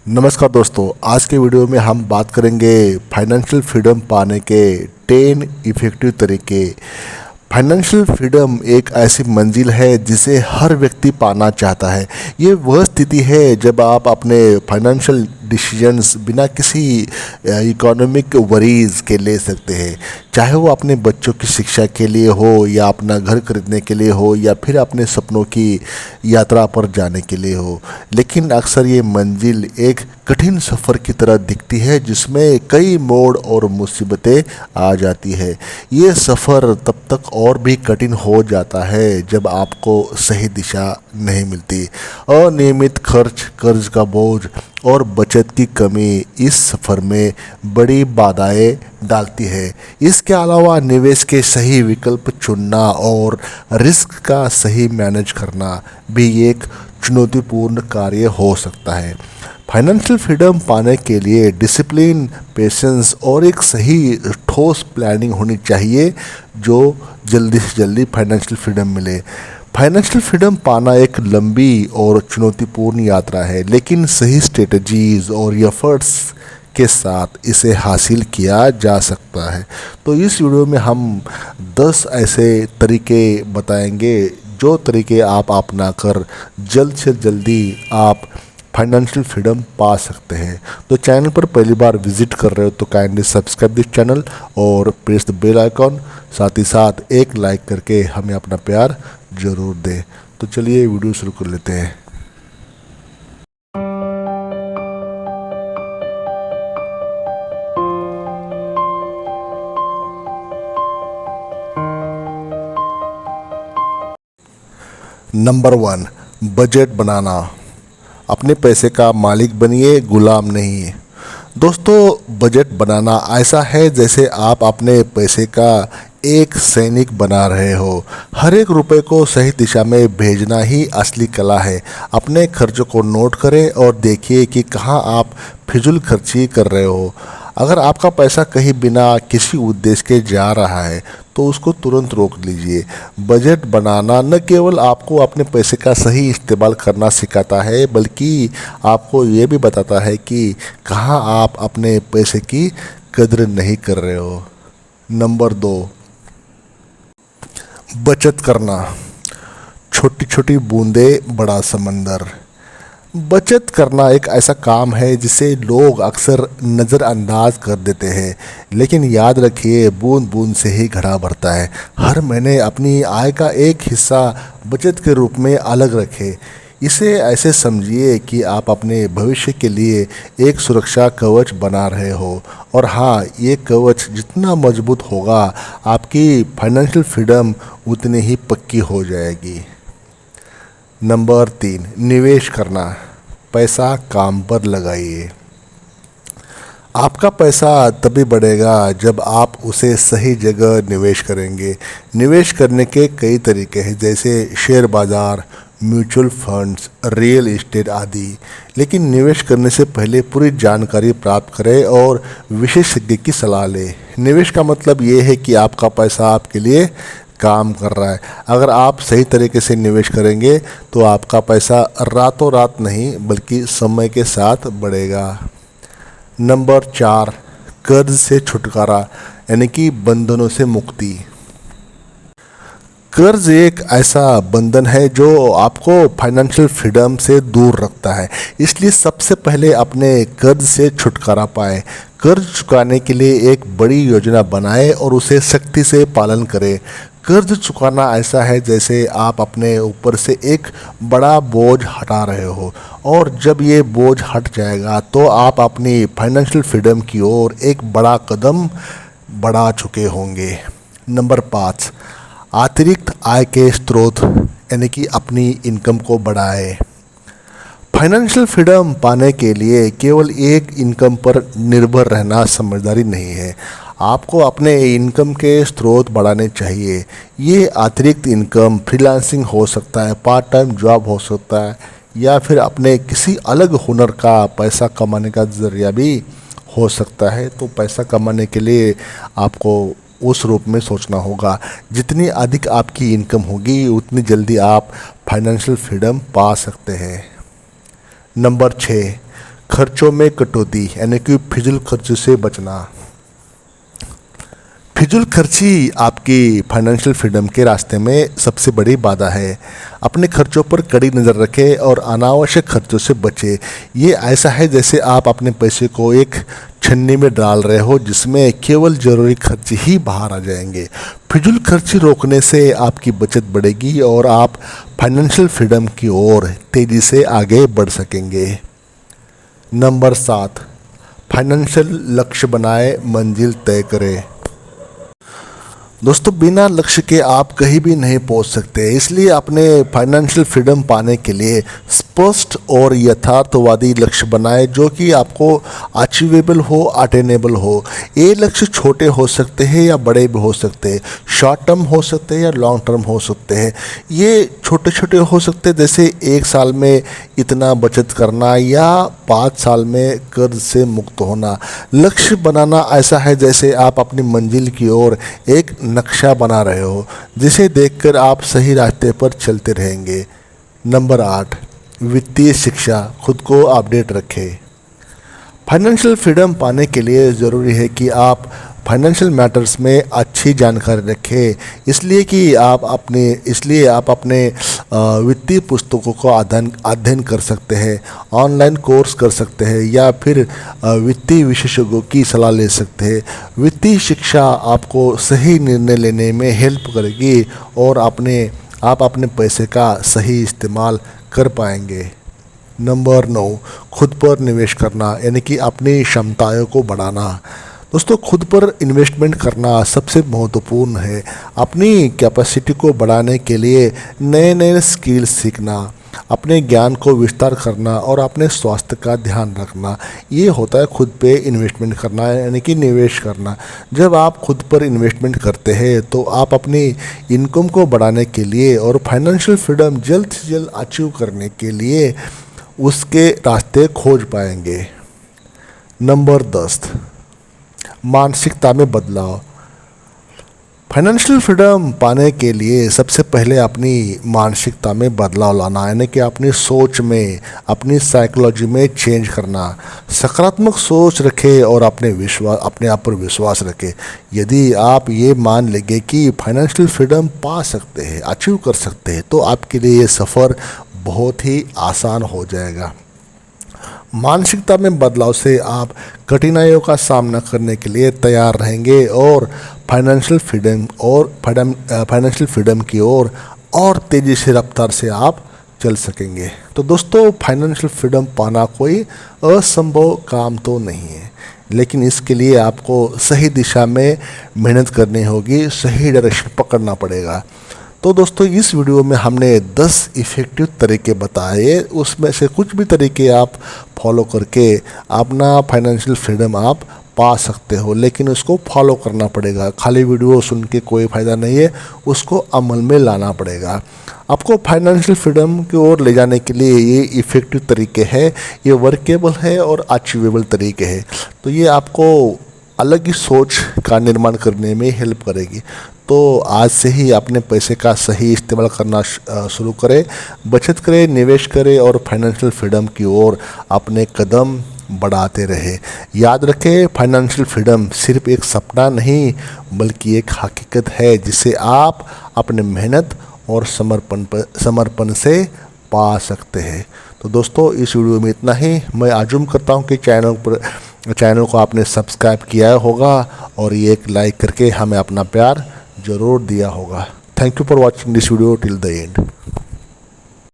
नमस्कार दोस्तों, आज के वीडियो में हम बात करेंगे फाइनेंशियल फ्रीडम पाने के 10 इफ़ेक्टिव तरीके। फाइनेंशियल फ्रीडम एक ऐसी मंजिल है जिसे हर व्यक्ति पाना चाहता है। ये वह स्थिति है जब आप अपने फाइनेंशियल डिसीजंस बिना किसी इकोनॉमिक वरीज के ले सकते हैं, चाहे वो अपने बच्चों की शिक्षा के लिए हो या अपना घर खरीदने के लिए हो या फिर अपने सपनों की यात्रा पर जाने के लिए हो। लेकिन अक्सर ये मंजिल एक कठिन सफ़र की तरह दिखती है जिसमें कई मोड़ और मुसीबतें आ जाती है। ये सफ़र तब तक और भी कठिन हो जाता है जब आपको सही दिशा नहीं मिलती। अनियमित खर्च, कर्ज का बोझ और बचत की कमी इस सफ़र में बड़ी बाधाएं डालती है। इसके अलावा निवेश के सही विकल्प चुनना और रिस्क का सही मैनेज करना भी एक चुनौतीपूर्ण कार्य हो सकता है। फाइनेंशियल फ्रीडम पाने के लिए डिसिप्लिन, पेशेंस और एक सही ठोस प्लानिंग होनी चाहिए जो जल्दी से जल्दी फाइनेंशियल फ्रीडम मिले। फाइनेंशियल फ्रीडम पाना एक लंबी और चुनौतीपूर्ण यात्रा है, लेकिन सही स्ट्रेटजीज और एफर्ट्स के साथ इसे हासिल किया जा सकता है। तो इस वीडियो में हम 10 ऐसे तरीके बताएंगे जो तरीके आप अपना कर जल्द से जल्दी आप फाइनेंशियल फ्रीडम पा सकते हैं। तो चैनल पर पहली बार विजिट कर रहे हो तो काइंडली सब्सक्राइब दिस चैनल और प्रेस द बेल आइकॉन, साथ ही साथ एक लाइक करके हमें अपना प्यार ज़रूर दें। तो चलिए वीडियो शुरू कर लेते हैं। नंबर 1, बजट बनाना। अपने पैसे का मालिक बनिए, गुलाम नहीं। दोस्तों, बजट बनाना ऐसा है जैसे आप अपने पैसे का एक सैनिक बना रहे हो। हर एक रुपए को सही दिशा में भेजना ही असली कला है। अपने खर्चों को नोट करें और देखिए कि कहाँ आप फिजूल खर्ची कर रहे हो। अगर आपका पैसा कहीं बिना किसी उद्देश्य के जा रहा है तो उसको तुरंत रोक लीजिए। बजट बनाना न केवल आपको अपने पैसे का सही इस्तेमाल करना सिखाता है, बल्कि आपको ये भी बताता है कि कहाँ आप अपने पैसे की कदर नहीं कर रहे हो। नंबर 2, बचत करना। छोटी छोटी बूंदें बड़ा समंदर। बचत करना एक ऐसा काम है जिसे लोग अक्सर नज़रअंदाज कर देते हैं, लेकिन याद रखिए, बूंद बूंद से ही घड़ा भरता है। हर महीने अपनी आय का एक हिस्सा बचत के रूप में अलग रखें। इसे ऐसे समझिए कि आप अपने भविष्य के लिए एक सुरक्षा कवच बना रहे हो, और हाँ, ये कवच जितना मजबूत होगा आपकी फाइनेंशियल फ्रीडम उतनी ही पक्की हो जाएगी। नंबर 3, निवेश करना। पैसा काम पर लगाइए। आपका पैसा तभी बढ़ेगा जब आप उसे सही जगह निवेश करेंगे। निवेश करने के कई तरीके हैं, जैसे शेयर बाज़ार, म्यूचुअल फंड्स, रियल एस्टेट आदि। लेकिन निवेश करने से पहले पूरी जानकारी प्राप्त करें और विशेषज्ञ की सलाह लें। निवेश का मतलब ये है कि आपका पैसा आपके लिए काम कर रहा है। अगर आप सही तरीके से निवेश करेंगे तो आपका पैसा रातों रात नहीं बल्कि समय के साथ बढ़ेगा। नंबर 4, कर्ज से छुटकारा, यानी कि बंधनों से मुक्ति। कर्ज एक ऐसा बंधन है जो आपको फाइनेंशियल फ्रीडम से दूर रखता है, इसलिए सबसे पहले अपने कर्ज से छुटकारा पाएं। कर्ज चुकाने के लिए एक बड़ी योजना बनाएं और उसे सख्ती से पालन करें। कर्ज चुकाना ऐसा है जैसे आप अपने ऊपर से एक बड़ा बोझ हटा रहे हो, और जब ये बोझ हट जाएगा तो आप अपनी फाइनेंशियल फ्रीडम की ओर एक बड़ा कदम बढ़ा चुके होंगे। नंबर 5, अतिरिक्त आय के स्रोत, यानी कि अपनी इनकम को बढ़ाएं। फाइनेंशियल फ्रीडम पाने के लिए केवल एक इनकम पर निर्भर रहना समझदारी नहीं है। आपको अपने इनकम के स्रोत बढ़ाने चाहिए। ये अतिरिक्त इनकम फ्रीलांसिंग हो सकता है, पार्ट टाइम जॉब हो सकता है, या फिर अपने किसी अलग हुनर का पैसा कमाने का जरिया भी हो सकता है। तो पैसा कमाने के लिए आपको उस रूप में सोचना होगा। जितनी अधिक आपकी इनकम होगी उतनी जल्दी आप फाइनेंशियल फ्रीडम पा सकते हैं। नंबर 6, खर्चों में कटौती यानी कि फिजूल खर्च से बचना। फिजूल खर्ची आपकी फाइनेंशियल फ्रीडम के रास्ते में सबसे बड़ी बाधा है। अपने खर्चों पर कड़ी नज़र रखें और अनावश्यक खर्चों से बचें। ये ऐसा है जैसे आप अपने पैसे को एक छन्नी में डाल रहे हो जिसमें केवल ज़रूरी खर्च ही बाहर आ जाएंगे। फिजूल खर्ची रोकने से आपकी बचत बढ़ेगी और आप फाइनेंशियल फ्रीडम की ओर तेज़ी से आगे बढ़ सकेंगे। नंबर 7, फाइनेंशियल लक्ष्य बनाए, मंजिल तय करें। दोस्तों, बिना लक्ष्य के आप कहीं भी नहीं पहुंच सकते, इसलिए अपने फाइनेंशियल फ्रीडम पाने के लिए स्पष्ट और यथार्थवादी लक्ष्य बनाएं जो कि आपको अचीवेबल हो, अटेनेबल हो। ये लक्ष्य छोटे हो सकते हैं या बड़े भी हो सकते हैं, शॉर्ट टर्म हो सकते हैं या लॉन्ग टर्म हो सकते हैं। ये छोटे छोटे हो सकते हैं जैसे 1 साल में इतना बचत करना या 5 साल में कर्ज से मुक्त होना। लक्ष्य बनाना ऐसा है जैसे आप अपनी मंजिल की ओर एक नक्शा बना रहे हो जिसे देखकर आप सही रास्ते पर चलते रहेंगे। नंबर 8, वित्तीय शिक्षा, खुद को अपडेट रखें। फाइनेंशियल फ्रीडम पाने के लिए ज़रूरी है कि आप फाइनेंशियल मैटर्स में अच्छी जानकारी रखें, इसलिए आप अपने वित्तीय पुस्तकों को अध्ययन कर सकते हैं, ऑनलाइन कोर्स कर सकते हैं या फिर वित्तीय विशेषज्ञों की सलाह ले सकते हैं। वित्तीय शिक्षा आपको सही निर्णय लेने में हेल्प करेगी और आप अपने पैसे का सही इस्तेमाल कर पाएंगे। नंबर 9, खुद पर निवेश करना यानी कि अपनी क्षमताओं को बढ़ाना। दोस्तों, खुद पर इन्वेस्टमेंट करना सबसे महत्वपूर्ण है। अपनी कैपेसिटी को बढ़ाने के लिए नए नए स्किल्स सीखना, अपने ज्ञान को विस्तार करना और अपने स्वास्थ्य का ध्यान रखना, ये होता है खुद पे इन्वेस्टमेंट करना यानी कि निवेश करना। जब आप खुद पर इन्वेस्टमेंट करते हैं तो आप अपनी इनकम को बढ़ाने के लिए और फाइनेंशियल फ्रीडम जल्द से जल्द अचीव करने के लिए उसके रास्ते खोज पाएंगे। नंबर 10, मानसिकता में बदलाव। फाइनेंशियल फ्रीडम पाने के लिए सबसे पहले अपनी मानसिकता में बदलाव लाना यानी कि अपनी सोच में, अपनी साइकोलॉजी में चेंज करना। सकारात्मक सोच रखें और अपने आप पर विश्वास रखें। यदि आप ये मान लेंगे कि फाइनेंशियल फ्रीडम पा सकते हैं, अचीव कर सकते हैं, तो आपके लिए ये सफ़र बहुत ही आसान हो जाएगा। मानसिकता में बदलाव से आप कठिनाइयों का सामना करने के लिए तैयार रहेंगे और फाइनेंशियल फ्रीडम की ओर और तेज़ी से रफ्तार से आप चल सकेंगे। तो दोस्तों, फाइनेंशियल फ्रीडम पाना कोई असंभव काम तो नहीं है, लेकिन इसके लिए आपको सही दिशा में मेहनत करनी होगी, सही डायरेक्शन पकड़ना पड़ेगा। तो दोस्तों, इस वीडियो में हमने 10 इफ़ेक्टिव तरीके बताए, उसमें से कुछ भी तरीके आप फॉलो करके अपना फाइनेंशियल फ्रीडम आप पा सकते हो, लेकिन उसको फॉलो करना पड़ेगा। खाली वीडियो सुन के कोई फ़ायदा नहीं है, उसको अमल में लाना पड़ेगा। आपको फाइनेंशियल फ्रीडम की ओर ले जाने के लिए ये इफ़ेक्टिव तरीके हैं, ये वर्केबल है और अचीवेबल तरीके हैं। तो ये आपको अलग ही सोच का निर्माण करने में हेल्प करेगी। तो आज से ही अपने पैसे का सही इस्तेमाल करना शुरू करें, बचत करें, निवेश करें और फाइनेंशियल फ्रीडम की ओर अपने कदम बढ़ाते रहे। याद रखें, फाइनेंशियल फ्रीडम सिर्फ एक सपना नहीं बल्कि एक हकीकत है जिसे आप अपने मेहनत और समर्पण से पा सकते हैं। तो दोस्तों, इस वीडियो में इतना ही। मैं आजुम करता हूं कि चैनल को आपने सब्सक्राइब किया होगा और ये एक लाइक करके हमें अपना प्यार ज़रूर दिया होगा। Thank you for watching this video till the end.